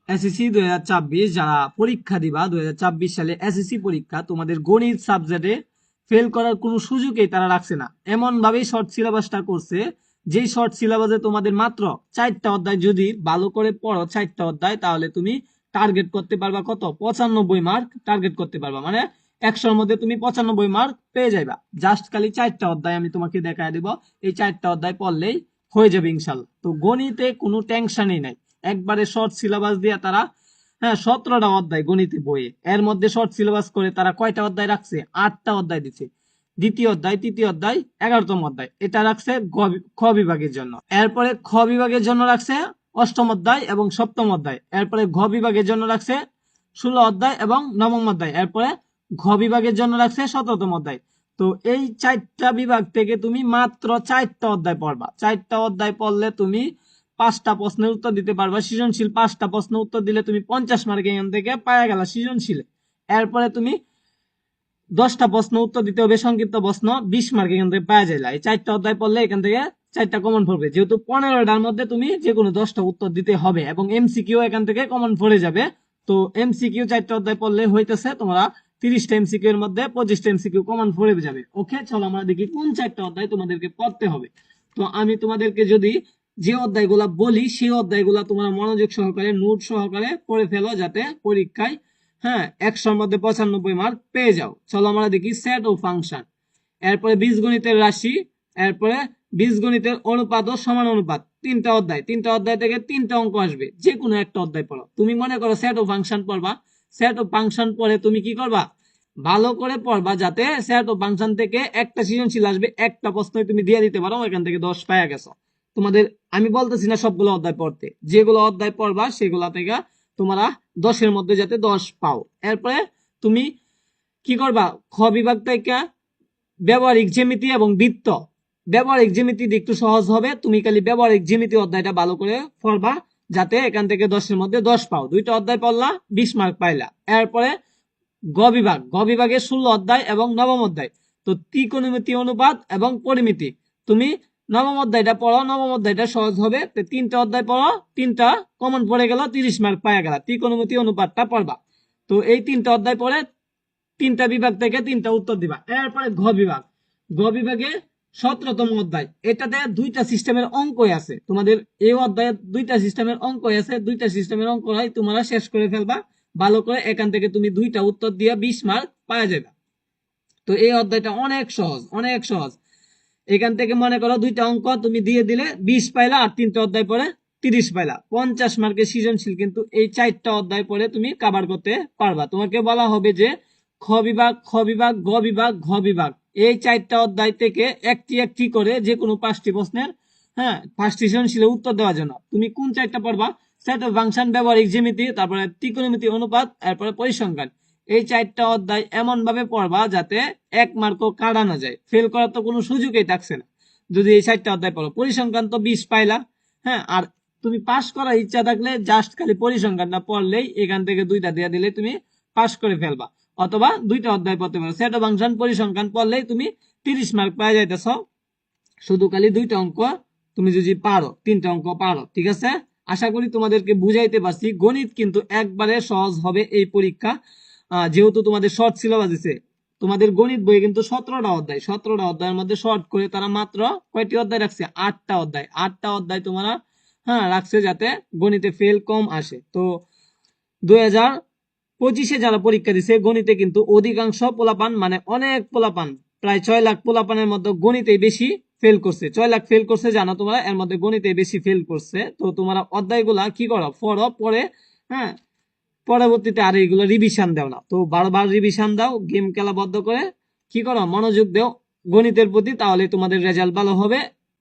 SSC 2024 যারা পরীক্ষা দিবা 2024 সালে এসএসসি পরীক্ষা, তোমাদের গণিত সাবজেক্টে ফেল করার কোনো সুযোগই তারা রাখছে না। এমন ভাবেই শর্ট সিলেবাসটা করছে, যেই শর্ট সিলেবাসে তোমাদের মাত্র 4টা অধ্যায় যদি ভালো করে পড়ো, 4টা অধ্যায়, তাহলে তুমি টার্গেট করতে পারবা কত? 95 মার্ক টার্গেট করতে পারবা, মানে 100-র মধ্যে তুমি 95 মার্ক পেয়ে যাইবা। জাস্ট খালি 4টা অধ্যায় আমি তোমাকে দেখায় দিব, এই 4টা অধ্যায় পড়লেই হয়ে যাবে ইনশাল্লাহ। তো গণিতে কোনো টেনশনই নাই, একবারে শর্ট সিলেবাস দিয়ে তারা, হ্যাঁ, 17টা অধ্যায় গণিতে বইয়ে, এর মধ্যে শর্ট সিলেবাস করে তারা কয়টা অধ্যায় রাখছে? 8টা অধ্যায় দিচ্ছে। দ্বিতীয় অধ্যায়, তৃতীয় অধ্যায়, 11তম অধ্যায়, এটা রাখছে খ বিভাগের জন্য। এরপরে খ বিভাগের জন্য রাখছে 8ম অধ্যায় এবং 7ম অধ্যায়। এরপরে ঘ বিভাগের জন্য রাখছে 16 অধ্যায় এবং 9ম অধ্যায়। এরপরে ঘ বিভাগের জন্য রাখছে 17তম অধ্যায়। তো এই 4টা বিভাগ থেকে তুমি মাত্র 4টা অধ্যায় পড়বা। 4টা অধ্যায় পড়লে তুমি 5টা প্রশ্নের উত্তর দিতে পারবা। সৃজনশীল 5টা প্রশ্ন উত্তর দিলে তুমি 50 মার্ক এখান থেকে পাওয়া গেল সৃজনশীলে। এরপরে তুমি 10টা প্রশ্ন উত্তর দিতে হবে, সংক্ষিপ্ত প্রশ্ন, 20 মার্ক এখান থেকে পাওয়া যায়। এই 4টা অধ্যায় পড়লে এখান থেকে 4টা কমন পড়বে, যেহেতু 15টার মধ্যে তুমি যে কোনো 10টা উত্তর দিতে হবে এবং এমসিকিউ এখান থেকে কমন পড়ে যাবে। তো এমসিকিউ 4টা অধ্যায় পড়লে হইতেছে তোমরা 30টা এমসিকিউ এর মধ্যে 25টা এমসিকিউ কমন পড়ে যাবে। ওকে, চলো আমরা দেখি কোন 4টা অধ্যায় তোমাদেরকে পড়তে হবে। তো আমি তোমাদেরকে যদি যে অধ্যায়গুলা বলি, সেই অধ্যায়গুলা তোমরা মনোযোগ সহকারে নোট সহকারে পড়ে ফেলো, যাতে পরীক্ষায়, হ্যাঁ, 100-র মধ্যে 95 মার্ক পেয়ে যাও। চলো আমরা দেখি সেট ও ফাংশন, এরপরে বীজগণিতের রাশি, এরপরে বীজগণিতের অনুপাত ও সমানুপাত। 3টা অধ্যায়, 3টা অধ্যায় থেকে 3টা অঙ্ক আসবে, যে কোনো একটা অধ্যায় পড়ো। তুমি মনে করো সেট ও ফাংশন পড়বা, সেট ও ফাংশন পড়ে তুমি কি করবা? ভালো করে পড়বা, যাতে সেট ও ফাংশন থেকে একটা সৃজনশীল আসবে, একটা প্রশ্ন তুমি দিয়ে দিতে পারো, এখান থেকে 10 পাওয়া গেছো। তোমাদের আমি বলতেছি না সবগুলো অধ্যায় পড়তে, যেগুলো অধ্যায় পড়বা সেগুলা থেকে তোমরা 10-এর মধ্যে যাতে 10 পাও। এরপরে তুমি কি করবা? খ বিভাগ থেকে ব্যবহারিক জ্যামিতি এবং বৃত্ত। ব্যবহারিক জ্যামিতি একটু সহজ হবে, তুমি খালি ব্যবহারিক জ্যামিতি অধ্যায়টা ভালো করে পড়বা, যাতে এখান থেকে 10-এর মধ্যে 10 পাও। 2টা অধ্যায় পড়লা, 20 মার্ক পাইলা। এরপরে গ বিভাগ, গ বিভাগে 16 অধ্যায় এবং 9ম অধ্যায়। তো ত্রিকোণমিতি, অনুপাত এবং পরিমিতি। তুমি 9ম অধ্যায়টা পড়ো, 9ম অধ্যায়টা সহজ হবে। 3টা অধ্যায় পড়ো, 3টা কমন পড়ে গেল, 30 মার্ক পাওয়া গেল। ত্রিকোণমিতি অনুপাতটা পড়বা। তো এই 3টা অধ্যায় পড়ে 3টা বিভাগ থেকে 3টা উত্তর দিবা। এরপরে ঘ বিভাগ, ঘ বিভাগে 17তম অধ্যায়, এটাতে 2টা সিস্টেমের অঙ্কই আছে। তোমাদের এই অধ্যায়ে 2টা সিস্টেমের অঙ্কই আছে, 2টা সিস্টেমের অঙ্ক হয় তোমরা শেষ করে ফেলবা ভালো করে, এখান থেকে তুমি 2টা উত্তর দিয়ে 20 মার্ক পাওয়া যাবে। তো এই অধ্যায়টা অনেক সহজ, অনেক সহজ। এখান থেকে মনে করো 2টা অঙ্ক তুমি দিয়ে দিলে 20 পাইলা, আর 3টা অধ্যায় পরে 30 পাইলা। 50 মার্কের সৃজনশীল কিন্তু এই 4টা অধ্যায় পরে তুমি কভার করতে পারবা। তোমাকে বলা হবে যে খ বিভাগ, খ বিভাগ, গ বিভাগ, ঘ বিভাগ, এই 4টা অধ্যায় থেকে একটি একটি করে যে কোনো 5টি প্রশ্নের, হ্যাঁ, 5টি সৃজনশীলের উত্তর দেওয়ার জন্য তুমি কোন 4টা পড়বা? সেট অফ ফাংশন, ব্যবহারিক জ্যামিতি, তারপরে ত্রিকোণমিতি, অনুপাত, এরপরে পরিসংখ্যান। এই 4টা অধ্যায় এমন ভাবে পড়বা যাতে 1 মার্কও কাটা না যায়, ফেল করার তো কোনো সুযোগই থাকছে না যদি এই 4টা অধ্যায় পড়ো। পরিসংখ্যান তো 20 পাইলা, হ্যাঁ, আর তুমি পাস করার ইচ্ছা থাকলে জাস্ট খালি পরিসংখ্যানটা পড়লেই এখান থেকে 2টা দিয়ে দিলে তুমি পাস করে ফেলবা। অথবা 2টা অধ্যায় পড়তে পারো, সেট অফ ফাংশন, পরিসংখ্যান পড়লেই তুমি 30 মার্ক পাওয়া যাইতেছ। শুধু খালি 2টা অঙ্ক তুমি যদি পারো, 3টা অঙ্ক পারো, ঠিক আছে? আশা করি তোমাদেরকে বুঝাইতে পারছি। গণিত কিন্তু একবারে সহজ হবে এই পরীক্ষা, যেহেতু তোমাদের শর্ট সিলেবাস দিছে। তোমাদের গণিত বই কিন্তু 17টা অধ্যায়, 17টা অধ্যায়ের মধ্যে শর্ট করে তারা মাত্র কয়টি অধ্যায় রাখছে? 8টা অধ্যায়। 8টা অধ্যায় তোমরা, হ্যাঁ, রাখছে যাতে গণিতে ফেল কম আসে। তো 2025-এ যারা পরীক্ষা দিছে গণিতে, কিন্তু অধিকাংশ পোলাপান, মানে অনেক পোলাপান, প্রায় 6 লাখ পোলাপানের মধ্যে গণিতে বেশি ফেল করছে। 6 লাখ ফেল করছে জানো তোমরা, এর মধ্যে গণিতে বেশি ফেল করছে। তো তোমরা অধ্যায়গুলা কি করো? পড়ো, পরে, হ্যাঁ, পরবর্তীতে আর এইগুলো রিভিশন দাও না। তো বারবার রিভিশন দাও, গেম খেলা বন্ধ করে কি করো? মনোযোগ দাও গণিতের প্রতি, তাহলে তোমাদের রেজাল্ট ভালো হবে।